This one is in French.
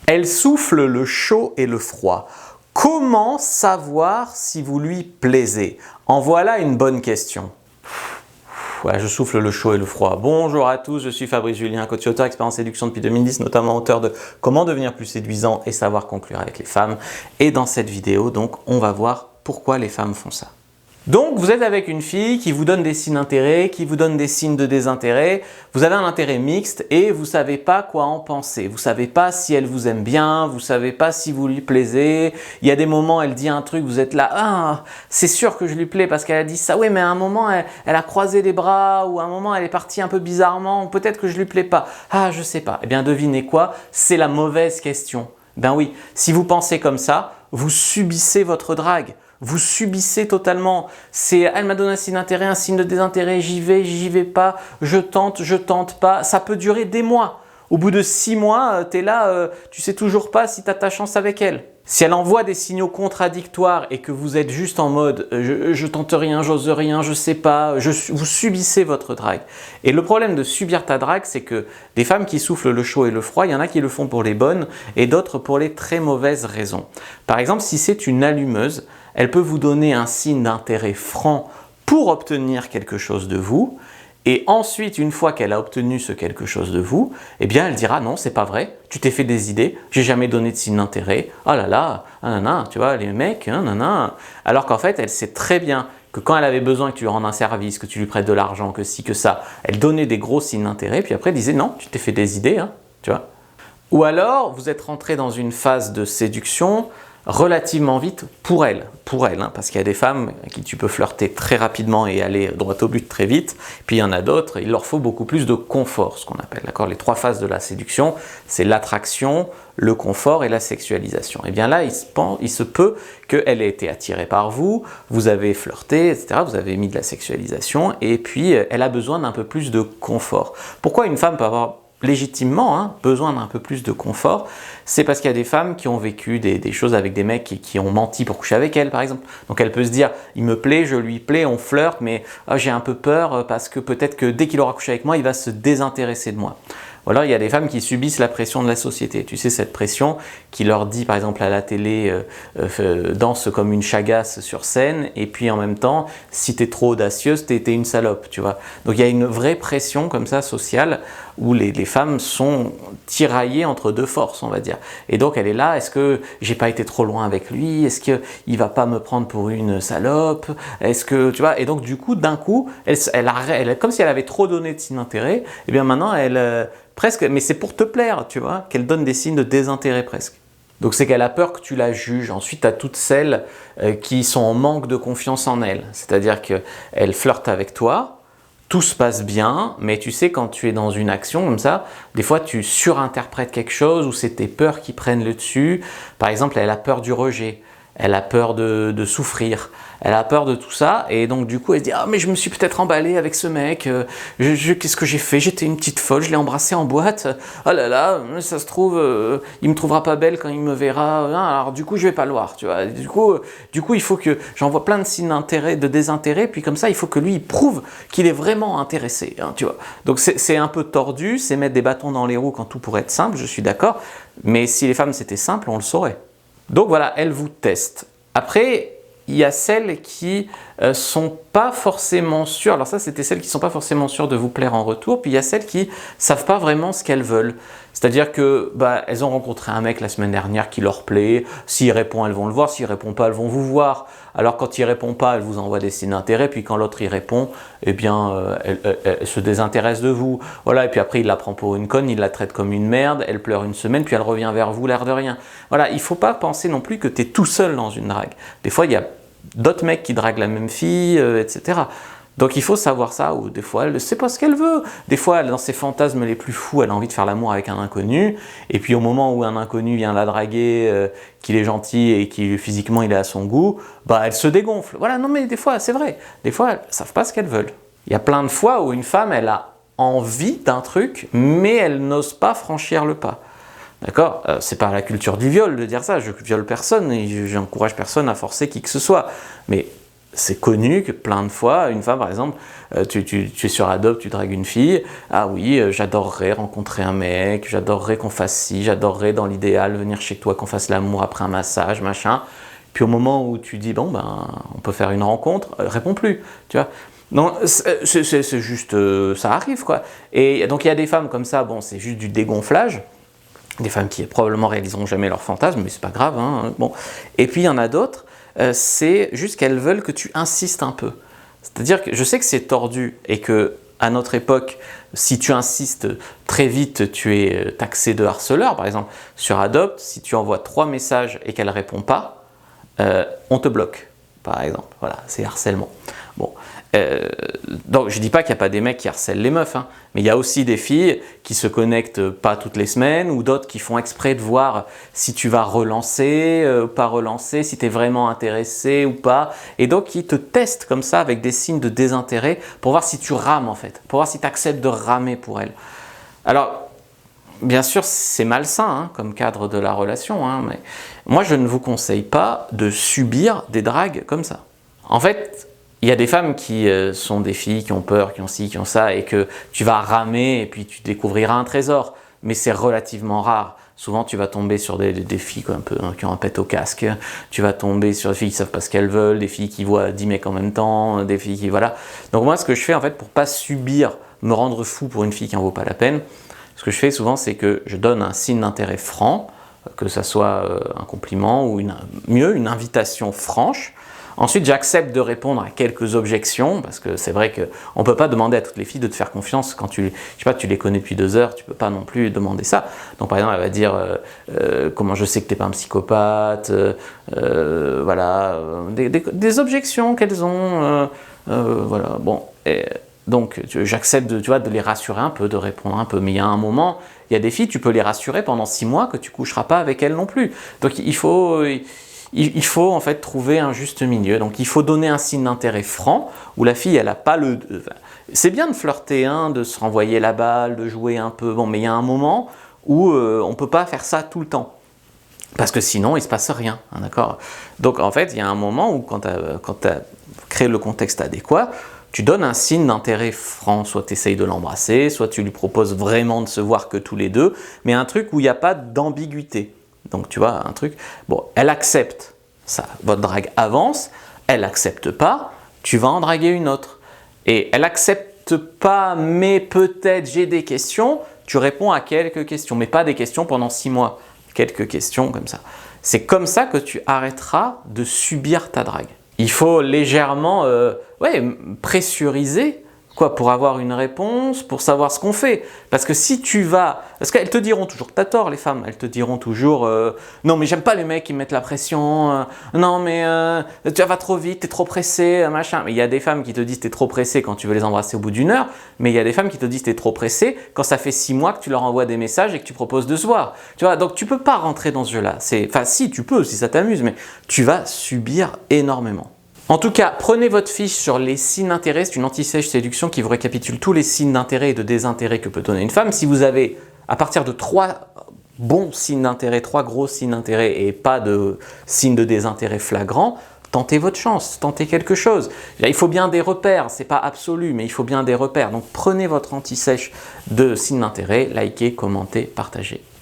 Elle souffle le chaud et le froid. Comment savoir si vous lui plaisez? En voilà une bonne question. Ouais, je souffle le chaud et le froid. Bonjour à tous, je suis Fabrice Julien, coach et auteur, expert en séduction depuis 2010, notamment auteur de Comment devenir plus séduisant et savoir conclure avec les femmes. Et dans cette vidéo, donc, on va voir pourquoi les femmes font ça. Donc, vous êtes avec une fille qui vous donne des signes d'intérêt, qui vous donne des signes de désintérêt. Vous avez un intérêt mixte et vous ne savez pas quoi en penser. Vous ne savez pas si elle vous aime bien, vous ne savez pas si vous lui plaisez. Il y a des moments, elle dit un truc, vous êtes là, ah, c'est sûr que je lui plais parce qu'elle a dit ça. Oui, mais à un moment, elle a croisé les bras ou à un moment, elle est partie un peu bizarrement. Peut-être que je lui plais pas. Ah, je sais pas. Eh bien, devinez quoi? C'est la mauvaise question. Ben oui, si vous pensez comme ça, vous subissez votre drague. Vous subissez totalement. C'est elle m'a donné un signe d'intérêt, un signe de désintérêt, j'y vais pas, je tente pas. Ça peut durer des mois. Au bout de 6 mois, tu es là, tu sais toujours pas si tu as ta chance avec elle. Si elle envoie des signaux contradictoires et que vous êtes juste en mode je tente rien, j'ose rien, je sais pas, vous subissez votre drague. Et le problème de subir ta drague, c'est que des femmes qui soufflent le chaud et le froid, il y en a qui le font pour les bonnes et d'autres pour les très mauvaises raisons. Par exemple, si c'est une allumeuse, elle peut vous donner un signe d'intérêt franc pour obtenir quelque chose de vous. Et ensuite, une fois qu'elle a obtenu ce quelque chose de vous, eh bien, elle dira non, c'est pas vrai, tu t'es fait des idées, j'ai jamais donné de signe d'intérêt, oh là là, nanana, tu vois, les mecs, nanana. Alors qu'en fait, elle sait très bien que quand elle avait besoin que tu lui rendes un service, que tu lui prêtes de l'argent, que ci, que ça, elle donnait des gros signes d'intérêt, puis après, elle disait non, tu t'es fait des idées, hein, tu vois. Ou alors, vous êtes rentré dans une phase de séduction relativement vite pour elle, hein, parce qu'il y a des femmes à qui tu peux flirter très rapidement et aller droit au but très vite, puis il y en a d'autres, il leur faut beaucoup plus de confort, ce qu'on appelle, d'accord. Les 3 phases de la séduction, c'est l'attraction, le confort et la sexualisation. Et bien là, il se peut qu'elle ait été attirée par vous, vous avez flirté, etc., vous avez mis de la sexualisation, et puis elle a besoin d'un peu plus de confort. Pourquoi une femme peut avoir légitimement besoin d'un peu plus de confort? C'est parce qu'il y a des femmes qui ont vécu des choses avec des mecs qui ont menti pour coucher avec elles, par exemple. Donc elle peut se dire, il me plaît, je lui plais, on flirte, mais j'ai un peu peur parce que peut-être que dès qu'il aura couché avec moi, il va se désintéresser de moi. Ou alors il y a des femmes qui subissent la pression de la société. Tu sais, cette pression qui leur dit, par exemple à la télé, danse comme une chagasse sur scène, et puis en même temps, si t'es trop audacieuse, t'es une salope, tu vois. Donc il y a une vraie pression comme ça sociale où les femmes sont tiraillées entre 2 forces, on va dire. Et donc elle est là, est-ce que j'ai pas été trop loin avec lui? Est-ce qu'il va pas me prendre pour une salope? Est-ce que, tu vois, et donc du coup, d'un coup, elle, comme si elle avait trop donné de signes d'intérêt, et bien maintenant elle presque, mais c'est pour te plaire, tu vois, qu'elle donne des signes de désintérêt presque. Donc c'est qu'elle a peur que tu la juges. Ensuite, tu as toutes celles qui sont en manque de confiance en elle. C'est-à-dire qu'elle flirte avec toi, tout se passe bien, mais tu sais, quand tu es dans une action comme ça, des fois tu surinterprètes quelque chose ou c'est tes peurs qui prennent le dessus. Par exemple, elle a peur du rejet, elle a peur de souffrir, elle a peur de tout ça, et donc du coup elle se dit « Ah mais je me suis peut-être emballée avec ce mec, qu'est-ce que j'ai fait? J'étais une petite folle, je l'ai embrassé en boîte, oh là là, ça se trouve, il me trouvera pas belle quand il me verra, alors du coup je vais pas le voir, tu vois. Du coup il faut que j'envoie plein de signes d'intérêt, de désintérêt, puis comme ça il faut que lui il prouve qu'il est vraiment intéressé, hein, tu vois. Donc c'est un peu tordu, c'est mettre des bâtons dans les roues quand tout pourrait être simple, je suis d'accord, mais si les femmes c'était simple, on le saurait. Donc voilà, elle vous teste. Après, il y a celles qui sont pas forcément sûres, alors ça c'était celles qui sont pas forcément sûres de vous plaire en retour, puis il y a celles qui savent pas vraiment ce qu'elles veulent. C'est-à-dire que elles ont rencontré un mec la semaine dernière qui leur plaît, s'il répond elles vont le voir, s'il répond pas elles vont vous voir. Alors quand il répond pas, elles vous envoient des signes d'intérêt, puis quand l'autre y répond, eh bien elle se désintéresse de vous. Voilà, et puis après il la prend pour une conne, il la traite comme une merde, elle pleure une semaine, puis elle revient vers vous l'air de rien. Voilà, il faut pas penser non plus que tu es tout seul dans une drague. Des fois il y a d'autres mecs qui draguent la même fille, etc. Donc il faut savoir ça, ou des fois elle ne sait pas ce qu'elle veut. Des fois, dans ses fantasmes les plus fous, elle a envie de faire l'amour avec un inconnu, et puis au moment où un inconnu vient la draguer, qu'il est gentil et qu'il physiquement il est à son goût, elle se dégonfle. Voilà, non mais des fois, c'est vrai, des fois elles ne savent pas ce qu'elles veulent. Il y a plein de fois où une femme, elle a envie d'un truc, mais elle n'ose pas franchir le pas. D'accord? C'est pas la culture du viol de dire ça, je viole personne et j'encourage personne à forcer qui que ce soit. Mais c'est connu que plein de fois, une femme par exemple, tu es sur Adopt, tu dragues une fille, ah oui, j'adorerais rencontrer un mec, j'adorerais qu'on fasse ci, j'adorerais dans l'idéal venir chez toi, qu'on fasse l'amour après un massage, machin. Puis au moment où tu dis, bon ben, on peut faire une rencontre, réponds plus, tu vois. Non, c'est juste, ça arrive quoi. Et donc il y a des femmes comme ça, bon, c'est juste du dégonflage. Des femmes qui probablement réaliseront jamais leur fantasme, mais c'est pas grave, hein, bon. Et puis il y en a d'autres, c'est juste qu'elles veulent que tu insistes un peu. C'est-à-dire que je sais que c'est tordu et que à notre époque, si tu insistes très vite, tu es taxé de harceleur. Par exemple, sur Adopt, si tu envoies 3 messages et qu'elle ne répond pas, on te bloque, par exemple. Voilà, c'est harcèlement. Bon. Donc je dis pas qu'il n'y a pas des mecs qui harcèlent les meufs, hein, mais il y a aussi des filles qui se connectent pas toutes les semaines ou d'autres qui font exprès de voir si tu vas relancer, pas relancer, si tu es vraiment intéressé ou pas, et donc qui te testent comme ça avec des signes de désintérêt pour voir si tu rames en fait, pour voir si tu acceptes de ramer pour elle. Alors bien sûr c'est malsain hein, comme cadre de la relation, hein, mais moi je ne vous conseille pas de subir des dragues comme ça. En fait, il y a des femmes qui sont des filles qui ont peur, qui ont ci, qui ont ça, et que tu vas ramer et puis tu découvriras un trésor. Mais c'est relativement rare. Souvent, tu vas tomber sur des filles quoi, un peu, hein, qui ont un pet au casque. Tu vas tomber sur des filles qui ne savent pas ce qu'elles veulent, des filles qui voient 10 mecs en même temps, des filles qui... Voilà. Donc moi, ce que je fais, en fait, pour ne pas subir, me rendre fou pour une fille qui n'en vaut pas la peine, ce que je fais souvent, c'est que je donne un signe d'intérêt franc, que ça soit un compliment ou mieux, une invitation franche. Ensuite, j'accepte de répondre à quelques objections, parce que c'est vrai qu'on ne peut pas demander à toutes les filles de te faire confiance quand je sais pas, tu les connais depuis 2 heures, tu ne peux pas non plus demander ça. Donc par exemple, elle va dire comment je sais que tu n'es pas un psychopathe, voilà, des objections qu'elles ont, voilà, bon. Et donc j'accepte de les rassurer un peu, de répondre un peu, mais il y a un moment, il y a des filles, tu peux les rassurer pendant 6 mois que tu ne coucheras pas avec elles non plus. Donc il faut en fait trouver un juste milieu. Donc il faut donner un signe d'intérêt franc où la fille elle n'a pas le... C'est bien de flirter, hein, de se renvoyer la balle, de jouer un peu, bon, mais il y a un moment où on ne peut pas faire ça tout le temps. Parce que sinon il ne se passe rien, hein, d'accord? Donc en fait il y a un moment où quand tu as créé le contexte adéquat, tu donnes un signe d'intérêt franc, soit tu essayes de l'embrasser, soit tu lui proposes vraiment de se voir que tous les deux, mais un truc où il n'y a pas d'ambiguïté. Donc tu vois, un truc, bon, elle accepte, ça, votre drague avance, elle n'accepte pas, tu vas en draguer une autre. Et elle n'accepte pas, mais peut-être j'ai des questions, tu réponds à quelques questions, mais pas des questions pendant 6 mois, quelques questions comme ça. C'est comme ça que tu arrêteras de subir ta drague. Il faut légèrement pressuriser quoi, pour avoir une réponse, pour savoir ce qu'on fait. Parce que si tu vas... Parce qu'elles te diront toujours que tu as tort, les femmes. Elles te diront toujours non, mais j'aime pas les mecs qui mettent la pression. Non, mais tu vas trop vite, tu es trop pressé, machin. Mais il y a des femmes qui te disent que tu es trop pressé quand tu veux les embrasser au bout d'1 heure. Mais il y a des femmes qui te disent que tu es trop pressé quand ça fait 6 mois que tu leur envoies des messages et que tu proposes de se voir. Tu vois, donc tu peux pas rentrer dans ce jeu-là. Enfin, si, tu peux, si ça t'amuse, mais tu vas subir énormément. En tout cas, prenez votre fiche sur les signes d'intérêt, c'est une anti-sèche séduction qui vous récapitule tous les signes d'intérêt et de désintérêt que peut donner une femme. Si vous avez, à partir de 3 bons signes d'intérêt, 3 gros signes d'intérêt et pas de signes de désintérêt flagrants, tentez votre chance, tentez quelque chose. Il faut bien des repères, c'est pas absolu, mais il faut bien des repères. Donc prenez votre anti-sèche de signes d'intérêt, likez, commentez, partagez.